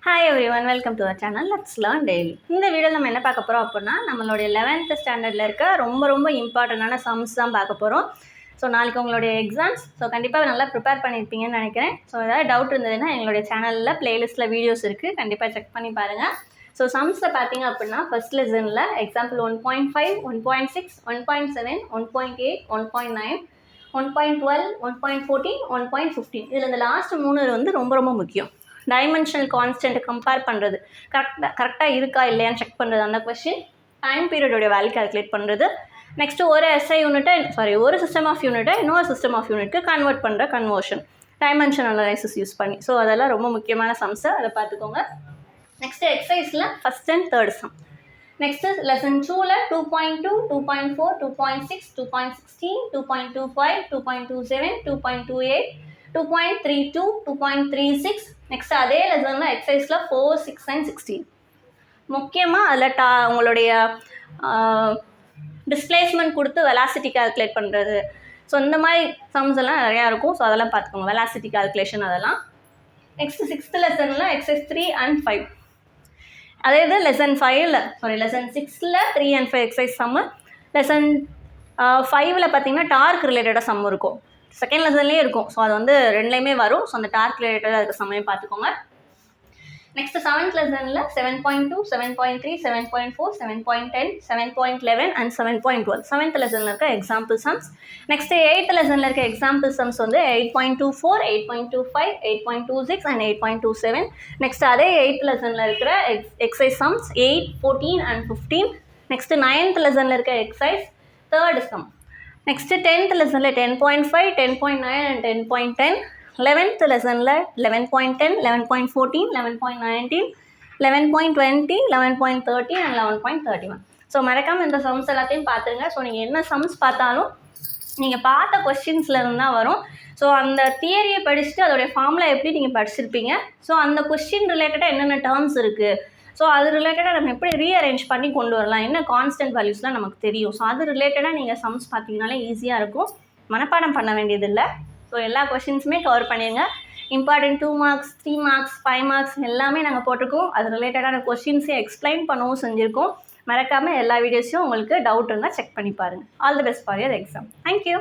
Hi everyone, welcome to our channel. Let's learn daily. இந்த வீடியோவில் நம்ம என்ன பார்க்க போகிறோம் அப்படின்னா நம்மளுடைய 11th ஸ்டாண்டர்டில் இருக்க ரொம்ப இம்பார்ட்டண்டான சம்ஸ் தான் பார்க்க போகிறோம். ஸோ நாளைக்கு உங்களுடைய எக்ஸாம்ஸ். ஸோ கண்டிப்பாக நல்லா ப்ரிப்பேர் பண்ணியிருப்பீங்கன்னு நினைக்கிறேன். ஸோ ஏதாவது டவுட் இருந்ததுன்னா எங்களுடைய சேனலில் பிளேலிஸ்ட்டில் வீடியோஸ் இருக்குது, கண்டிப்பாக செக் பண்ணி பாருங்கள். ஸோ சம்ஸில் பார்த்தீங்க அப்படின்னா ஃபர்ஸ்ட் லெசனில் எக்ஸாம்பிள் 1.5, 1.6, 1.7, 1.8, 1.9, 1.12, 1.14, 1.15 இதில் இந்த லாஸ்ட் 3 வந்து ரொம்ப முக்கியம். டைமென்ஷனல் கான்ஸ்டன்ட் கம்பேர் பண்ணுறது, கரெக்டாக இருக்கா இல்லையான்னு செக் பண்ணுறது அந்த கொஸ்டின். டைம் பீரியடோட வேல்யூ கால்குலேட் பண்ணுறது. நெக்ஸ்ட்டு ஒரு எஸ்ஐ யூனிட்டை ஒரு சிஸ்டம் ஆஃப் யூனிட்டை இன்னொரு சிஸ்டம் ஆஃப் யூனிட்க்கு கன்வெர்ட் பண்ணுற கன்வர்ஷன் டைமென்ஷன் அனலைசிஸ் யூஸ் பண்ணி. ஸோ அதெல்லாம் ரொம்ப முக்கியமான சம்ஸை அதை பார்த்துக்கோங்க. நெக்ஸ்ட்டு எக்ஸசைஸில் first and third sum. Next lesson 2ல் 2.2, 2.4, 2.6, 2.16, 2.25, 2.27, 2.28, 2.32, 2.36. நெக்ஸ்ட் அதே லெசனில் எக்ஸசைஸில் 4, 6 and 16. முக்கியமாக அதில் உங்களுடைய டிஸ்பிளேஸ்மெண்ட் கொடுத்து வெலாசிட்டி கால்குலேட் பண்ணுறது. ஸோ இந்த மாதிரி சம்ஸ் எல்லாம் நிறையா இருக்கும். ஸோ அதெல்லாம் பார்த்துக்கோங்க, வெலாசிட்டி கால்குலேஷன் அதெல்லாம். நெக்ஸ்ட் 6th லெசனில் எக்ஸசைஸ் 3 and 5. அதே இது லெசன் 6ல் 3 and 5 எக்ஸசைஸ் சம்மு. லெசன் 5ல் பார்த்தீங்கன்னா டார்க் ரிலேட்டடாக சம் இருக்கும். செகண்ட் லெசன்லேயே இருக்கும். ஸோ அது வந்து ரெண்டுலேயுமே வரும். ஸோ அந்த டார்க் ரிலேட்டடாக இருக்க சமயம் பார்த்துக்கோங்க. நெக்ஸ்ட் 7th லெசனில் 7.2, 7.3, 7.4, 7.10, 7.11 and 7.12 7th லெசனில் இருக்க எக்ஸாம்பிள் சம்ஸ். நெக்ஸ்ட் 8th லெசனில் இருக்க எக்ஸாம்பிள் சம்ஸ் வந்து 8.24, 8.25, 8.26 and 8.27. நெக்ஸ்ட் அதே 8th லெசனில் இருக்கிற exercise sums 8, 14 and 15. Next 9th லெசனில் இருக்க exercise third sum. Next 10th லெசனில் 10.5, 10.9 and 10.10. 11th லெசனில் 11.10, 11.14, 11.19, 11.20, 11.30 and 11.31. ஸோ மறக்காமல் இந்த சம்ஸ் எல்லாத்தையும் பார்த்துருங்க. ஸோ நீங்கள் என்ன சம்ஸ் பார்த்தாலும் நீங்கள் பார்த்த கொஸ்டின்ஸில் இருந்து தான் வரும். ஸோ அந்த தியரியை படிச்சுட்டு அதோடைய ஃபார்முலா எப்படி நீங்கள் படிச்சிருப்பீங்க. ஸோ அந்த கொஸ்டின் ரிலேட்டடாக என்னென்ன டேர்ம்ஸ் இருக்குது, ஸோ அது ரிலேட்டடாக நம்ம எப்படி ரீஅரேஞ்ச் பண்ணி கொண்டு வரலாம், என்ன கான்ஸ்டன்ட் வேல்யூஸ்லாம் நமக்கு தெரியும். ஸோ அது ரிலேட்டடாக நீங்கள் சம்ஸ் பார்த்தீங்கனாலே ஈஸியாக இருக்கும், மனப்பாடம் பண்ண வேண்டியதில்லை. ஸோ எல்லா கொஷின்ஸுமே கவர் பண்ணிடுங்க. இம்பார்ட்டன்ட் 2 மார்க்ஸ், 3 மார்க்ஸ், 5 மார்க்ஸ் எல்லாமே நாங்கள் போட்டிருக்கோம். அது ரிலேட்டடான கொஷின்ஸே எக்ஸ்பிளைன் பண்ணவும் செஞ்சுருக்கோம். மறக்காமல் எல்லா வீடியோஸையும் உங்களுக்கு டவுட் இருந்தால் செக் பண்ணி பாருங்கள். All the best for your exam. Thank you.